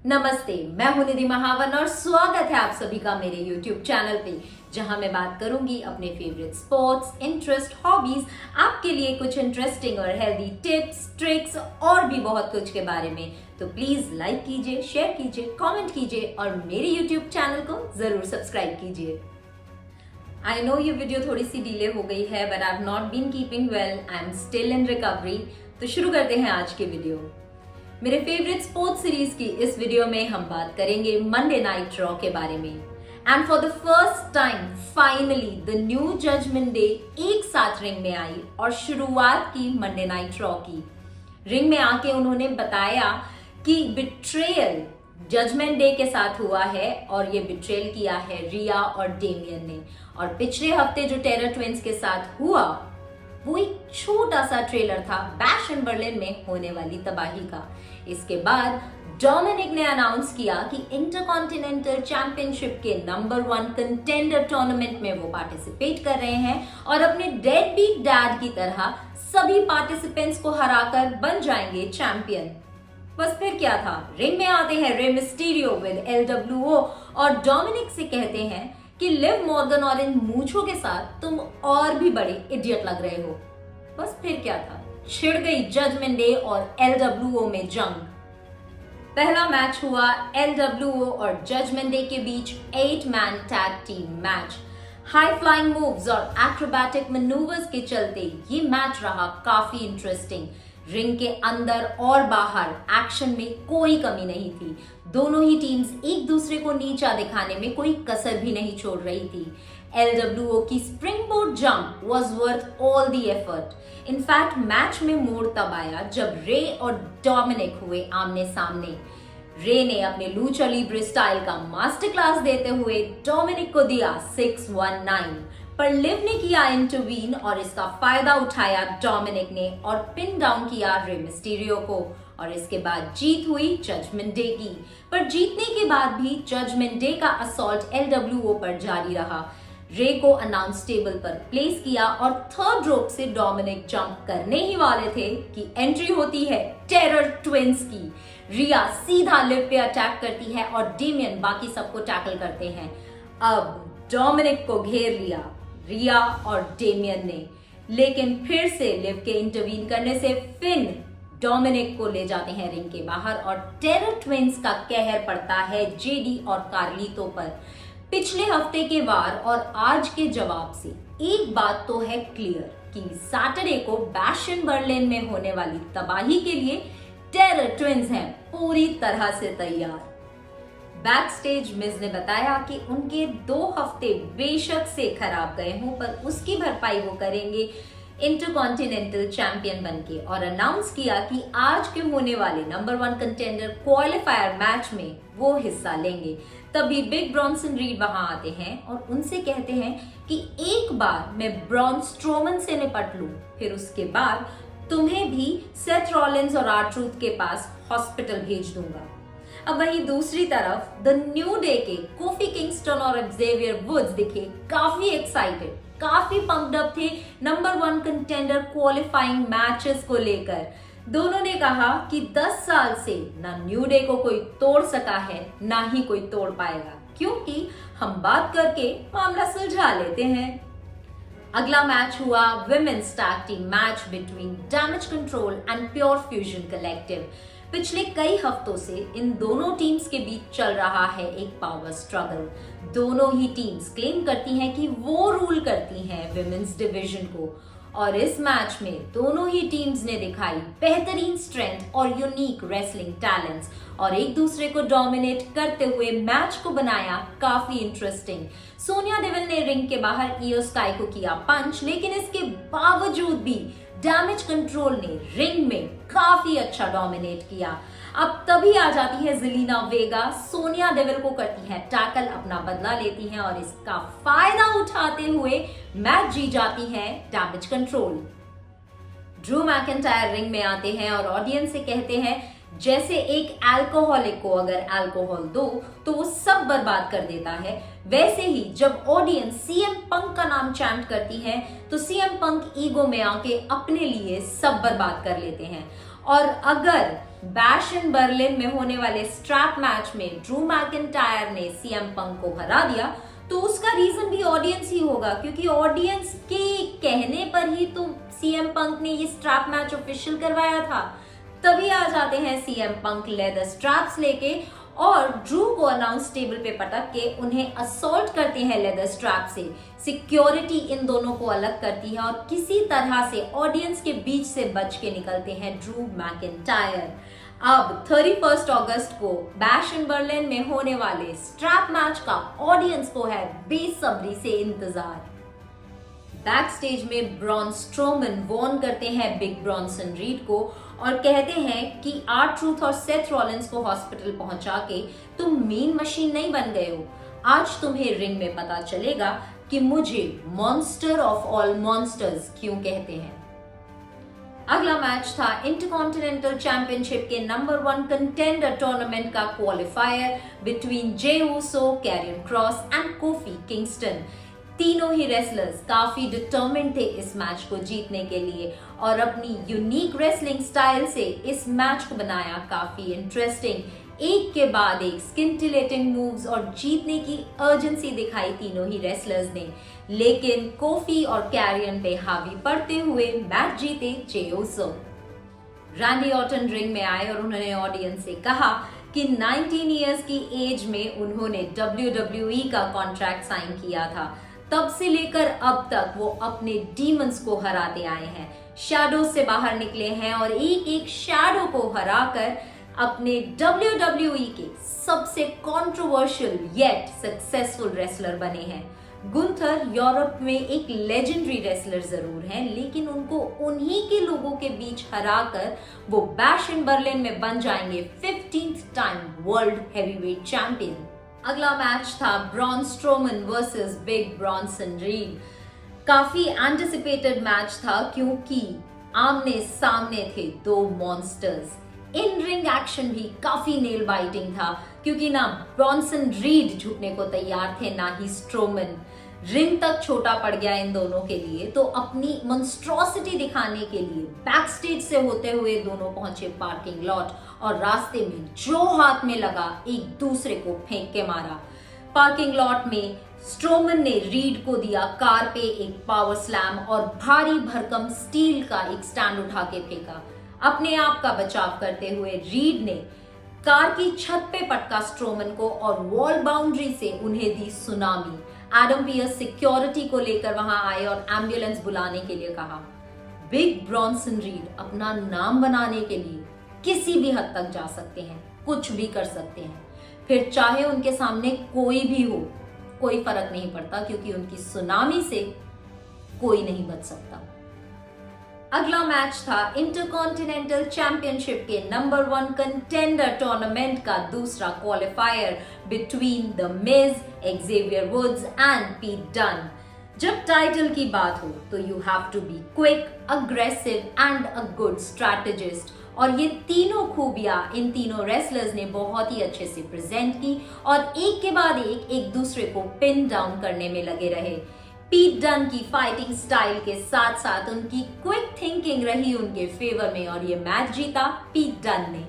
नमस्ते, मैं हूं निधि महावन और स्वागत है आप सभी का मेरे YouTube चैनल पे, जहां मैं बात करूंगी अपने फेवरेट स्पोर्ट्स, इंटरेस्ट, हॉबीज, आपके लिए कुछ इंटरेस्टिंग और हेल्दी टिप्स, ट्रिक्स और भी बहुत कुछ के बारे में। तो प्लीज लाइक कीजिए, शेयर कीजिए, कमेंट कीजिए और मेरे YouTube चैनल को जरूर सब्सक्राइब कीजिए। आई नो ये वीडियो थोड़ी सी डिले हो गई है, but I have not been keeping well, I am still in recovery. तो शुरू करते हैं आज के वीडियो। मेरे फेवरेट स्पोर्ट्स सीरीज की इस वीडियो में हम बात करेंगे मंडे नाइट रॉ के बारे में। And for the first time finally the new Judgment Day एक साथ रिंग में आई और शुरुआत की मंडे नाइट रॉ की। रिंग में आके उन्होंने बताया कि बिट्रेयल जजमेंट डे के साथ हुआ है और ये बिट्रेयल किया है रिया और डेमियन ने। और पिछले हफ्ते जो टेरर ट्विंस के साथ हुआ वो एक छोटा सा ट्रेलर था बैश एंड बर्लिन में होने वाली तबाही का। इसके बाद डोमिनिक ने अनाउंस किया कि इंटरकॉन्टिनेंटल चैंपियनशिप के नंबर 1 कंटेंडर टूर्नामेंट में वो पार्टिसिपेट कर रहे हैं और अपने डेड बीट डैड की तरह सभी पार्टिसिपेंट्स को हराकर बन जाएंगे चैंपियन। बस फिर क्या था, रिंग में आते हैं रे मिस्टीरियो विद LWO और डोमिनिक से कहते हैं कि लिव मॉर्गन और इन मूंछों के साथ तुम और भी बड़े इडियट लग रहे हो। बस फिर क्या था, छिड़ गई जजमेंट डे और LWO में जंग। पहला मैच हुआ LWO और जजमेंट डे के बीच 8 man tag team match. High flying moves और एक्रोबैटिक मैनूवर्स के चलते ये मैच रहा काफी इंटरेस्टिंग। रिंग के अंदर और बाहर एक्शन में कोई कमी नहीं थी। दोनों ही टीम्स एक दूसरे को नीचा दिखाने में कोई कसर भी नहीं छोड़ रही थी। LWO की springboard jump was worth all the effort. In fact match में मोड़ तब आया जब रे और डोमिनिक हुए आमने सामने। रे ने अपने लूचा लिब्रे स्टाइल का मास्टर क्लास देते हुए डोमिनिक को दिया 619, पर लिव ने किया इंटरवीन और इसका फायदा उठाया डोमिनिक ने और पिन डाउन किया रे मिस्टीरियो को। और इसके बाद जीत हुई जजमेंट डे की। पर जीतने के बाद भी जजमेंट डे का असॉल्ट LWO पर जारी रहा। रे को अनाउंस टेबल पर प्लेस किया और थर्ड रोप से डोमिनिक जंप करने ही वाले थे कि एंट्री होती है टेरर ट्विंस की। रिया सीधा लिव पे अटैक करती है और डेमियन बाकी सबको टैकल करते हैं। अब डोमिनिक को घेर लिया रिया और डेमियन ने, लेकिन फिर से लिव के इंटरवीन करने से फिन डोमिनिक को ले जाते हैं रिंग के बाहर और टेरर ट्विंस का कहर पड़ता है जेडी और कार्लितो पर। पिछले हफ्ते के वार और आज के जवाब से एक बात तो है क्लियर कि सैटरडे को बैश एंड बर्लिन में होने वाली तबाही के लिए टेरर ट्विंस हैं पूरी तरह से तैयार। बैक स्टेज मिज ने बताया कि उनके 2 हफ्ते बेशक से खराब गए हों, पर उसकी भरपाई वो करेंगे इंटरकॉन्टिनेंटल चैंपियन बनके, और अनाउंस किया कि आज के होने वाले नंबर 1 कंटेंडर क्वालिफायर मैच में वो हिस्सा लेंगे। तभी बिग ब्रॉन्सन रीड वहां आते हैं और उनसे कहते हैं कि एक बार मैं ब्रॉन स्ट्रोमन से निपट लूं, फिर उसके बाद तुम्हें भी सेथ रॉलिंस और आर-ट्रूथ के पास हॉस्पिटल भेज दूंगा। अब वहीं दूसरी तरफ द न्यू डे के कोफी किंगस्टन और एक्सेवियर वुड्स दिखे काफी एक्साइटेड, काफी पंप्ड अप थे नंबर 1 कंटेंडर क्वालिफाइंग मैचेस को लेकर। दोनों ने कहा कि 10 साल से ना न्यू डे को कोई तोड़ सका है ना ही कोई तोड़ पाएगा, क्योंकि हम बात करके मामला सुलझा लेते हैं। अगला मैच हुआ women's tag team match between damage control and pure fusion collective. पिछले कई हफ्तों से इन दोनों टीम्स के बीच चल रहा है एक पावर स्ट्रगल। दोनों ही टीम्स क्लेम करती हैं कि वो रूल करती हैं विमेन्स डिवीजन को, और इस मैच में दोनों ही टीम्स ने दिखाई बेहतरीन स्ट्रेंथ और यूनिक रेसलिंग टैलेंट्स और एक दूसरे को डोमिनेट करते हुए मैच को बनाया काफी इंटरेस्टिंग। सोनिया डेविल ने रिंग के बाहर इयो स्काई को किया पंच, लेकिन इसके बावजूद भी डैमेज कंट्रोल ने रिंग में काफी अच्छा डोमिनेट किया। अब तभी आ जाती है जेलिना वेगा, सोनिया डेविल को करती है टैकल, अपना बदला लेती हैं और इसका फायदा उठाते हुए मैच जीत जाती है damage control. Drew McIntyre ring में आते हैं और ऑडियंस से कहते हैं जैसे एक अल्कोहलिक को अगर अल्कोहल दो तो वो सब बर्बाद कर देता है, वैसे ही जब ऑडियंस सीएम पंक का नाम चैंट करती है तो सीएम पंक ईगो में आके अपने लिए सब बर्बाद कर लेते हैं। और अगर बैश इन बर्लिन में होने वाले स्ट्रैप मैच में ड्रू मैकिंटायर ने सीएम पंक को हरा दिया, तो उसका रीजन भी ऑडियंस ही होगा, क्योंकि ऑडियंस के कहने पर ही तो सीएम पंक ने ये स्ट्रैप मैच ऑफिशियल करवाया था। तभी आ जाते हैं सीएम पंक लेदर स्ट्रैप्स लेके और ड्रू को अनाउंस टेबल पे पटक के उन्हें असॉल्ट करते हैं लेदर स्ट्रैप से। सिक्योरिटी इन दोनों को अलग करती है और किसी तरह से ऑडियंस के बीच से बच के निकलते हैं ड्रू मैकिंटायर। अब 31 अगस्त को बैश इन बर्लिन में होने वाले स्ट्रैप मैच का ऑडियंस को है बेसब्री से इंतजार। बैक स्टेज में ब्रॉन स्ट्रोमन वॉर्न करते हैं बिग ब्रॉन्सन रीड को और कहते हैं कि R-Truth और सेथ रॉलिंस को हॉस्पिटल पहुंचा के तुम मीन मशीन नहीं बन गए हो। आज तुम्हें रिंग में पता चलेगा कि मुझे मॉन्स्टर ऑफ ऑल मॉन्स्टर्स क्यों कहते हैं। अगला मैच था इंटरकॉन्टिनेंटल चैंपियनशिप के नंबर 1 कंटेंडर टूर्नामेंट का qualifier between Jey Uso, Carrion Kross and Kofi Kingston. तीनों ही रेसलर्स काफी डिटर्मिन्ड थे इस मैच को जीतने के लिए और अपनी यूनिक रेसलिंग स्टाइल से इस मैच को बनाया काफी इंटरेस्टिंग। एक के बाद एक स्किंटिलेटिंग मूव्स और जीतने की अर्जेंसी दिखाई तीनों ही रेसलर्स ने, लेकिन कोफी और कैरियन पे हावी पड़ते हुए मैच जीते Jey Uso. Randy Orton ring में आए और उन्होंने ऑडियंस से कहा कि 19 इयर्स की एज में उन्होंने WWE का कॉन्ट्रैक्ट साइन किया था। तब से लेकर अब तक वो अपने डीमंस को हराते आए हैं, शैडो से बाहर निकले हैं और एक एक शैडो को हराकर अपने WWE के सबसे कंट्रोवर्शियल येट सक्सेसफुल रेसलर बने हैं। गुंथर यूरोप में एक लेजेंडरी रेसलर जरूर हैं, लेकिन उनको उन्हीं के लोगों के बीच हराकर वो बैश इन बर्लिन में बन जाएंगे 15th time world heavyweight champion. अगला मैच था Braun Strowman versus big Bronson read. काफी एंटिसिपेटेड मैच था क्योंकि आमने सामने थे दो मॉन्स्टर्स। इन रिंग एक्शन भी काफी नेल बाइटिंग था क्योंकि ना ब्रॉन्सन रीड झुकने को तैयार थे ना ही स्ट्रोमन। रिंग तक छोटा पड़ गया इन दोनों के लिए, तो अपनी मॉन्स्ट्रोसिटी दिखाने के लिए बैक स्टेज से होते हुए दोनों पहुंचे पार्किंग लॉट और रास्ते में जो हाथ में लगा एक दूसरे को फेंक के मारा। पार्किंग लॉट में स्ट्रोमन ने रीड को दिया कार पे एक पावर स्लैम और भारी भरकम स्टील का एक स्टैंड उठा के फेंका। अपने आप का बचाव करते हुए रीड ने कार की छत पे पटका स्ट्रोमन को और वॉल बाउंड्री से उन्हें दी सुनामी। एडम पियर्स सिक्योरिटी को लेकर वहां आए और एम्बुलेंस बुलाने के लिए कहा। बिग ब्रॉन्सन रीड अपना नाम बनाने के लिए किसी भी हद तक जा सकते हैं, कुछ भी कर सकते हैं, फिर चाहे उनके सामने कोई भी हो, कोई फर्क नहीं पड़ता क्योंकि उनकी सुनामी से कोई नहीं बच सकता। अगला मैच था इंटरकॉन्टिनेंटल चैंपियनशिप के नंबर 1 कंटेंडर टूर्नामेंट का दूसरा qualifier between the Miz, Xavier Woods and Pete Dunne. जब टाइटल की बात हो तो you have to be quick, aggressive and a good strategist, और ये तीनों खूबियां इन तीनों रेसलर्स ने बहुत ही अच्छे से प्रेजेंट की और एक के बाद एक दूसरे को पिन डाउन करने में लगे रहे। पीट डन की फाइटिंग स्टाइल के साथ साथ उनकी क्विक थिंकिंग रही उनके फेवर में और ये मैच जीता पीट डन ने।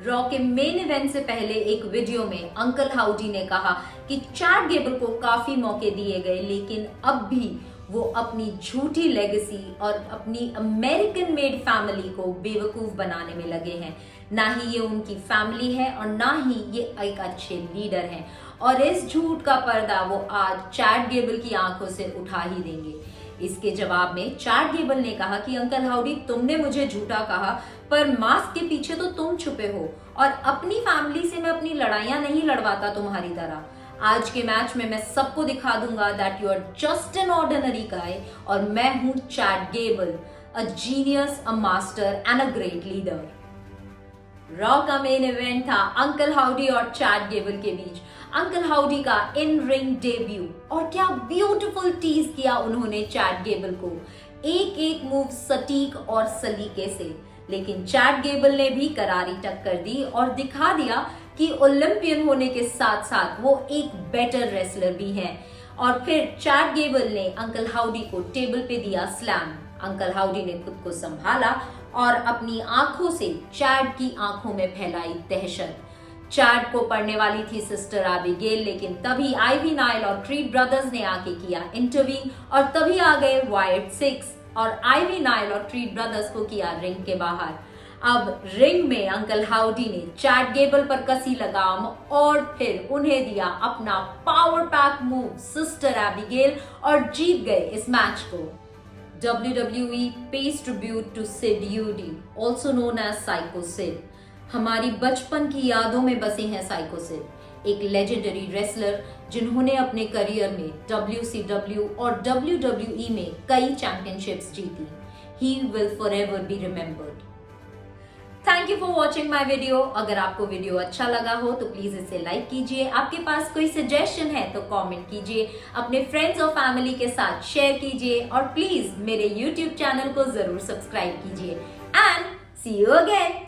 रॉ के मेन इवेंट से पहले एक वीडियो में अंकल हाउडी ने कहा कि चैट गेबल को काफी मौके दिए गए, लेकिन अब भी वो अपनी झूठी लेगेसी और अपनी अमेरिकन मेड फैमिली को बेवकूफ बनाने में लगे हैं। ना ही ये उनकी फैमिली है और ना ही ये एक अच्छे लीडर हैं, और इस झूठ का पर्दा वो आज चैट गेबल की आंखों से उठा ही देंगे। इसके जवाब में चैट गेबल ने कहा कि अंकल हाउडी, तुमने मुझे झूठा कहा, पर मास्क के पीछे तो तुम छुपे हो और अपनी फैमिली से मैं अपनी लड़ाइयां नहीं लड़वाता तुम्हारी तरह। आज के मैच में मैं सबको दिखा दूंगा that you are just an ordinary guy और मैं हूं Chad Gable, a genius, a master and a great leader. Raw का मेन इवेंट था अंकल हाउडी और चैट गेबल के बीच। अंकल हाउडी का इन रिंग डेब्यू, और क्या ब्यूटीफुल टीज किया उन्होंने चैट गेबल को, एक एक मूव सटीक और सलीके से। लेकिन चैट गेबल ने भी करारी टक्कर दी और दिखा दिया कि ओलंपियन होने के साथ साथ वो एक बेटर रेसलर भी हैं। और फिर चैट गेबल ने अंकल हाउडी को टेबल पे दिया स्लैम। अंकल हाउडी ने खुद को संभाला और अपनी आंखों से चैड की आंखों में फैलाई दहशत। चैड को पढ़ने वाली थी सिस्टर एबिगेल, लेकिन तभी आइवी नाइल और क्रीड ब्रदर्स ने आके किया इंटरवीन और तभी आ गए वायर्ड सिक्स और आइवी नाइल और क्रीड ब्रदर्स को किया रिंग के बाहर। अब रिंग में अंकल हाउडी ने चैड गेबल पर कसी लगाम और फिर उन्हें दिया अपना power pack move sister Abigail और जीत गए इस मैच को। WWE pays tribute to Sid Eudy, also known as Psycho Sid। हमारी बचपन की यादों में बसे हैं साइको सिड, एक लेजेंडरी रेसलर जिन्होंने अपने करियर में WCW और WWE में कई चैंपियनशिप्स जीती। He will forever be remembered। Thank you for watching my video. अगर आपको वीडियो अच्छा लगा हो तो प्लीज इसे लाइक कीजिए। आपके पास कोई सजेशन है तो कमेंट कीजिए, अपने फ्रेंड्स और फैमिली के साथ शेयर कीजिए और प्लीज मेरे यूट्यूब चैनल को जरूर सब्सक्राइब कीजिए। And see you again.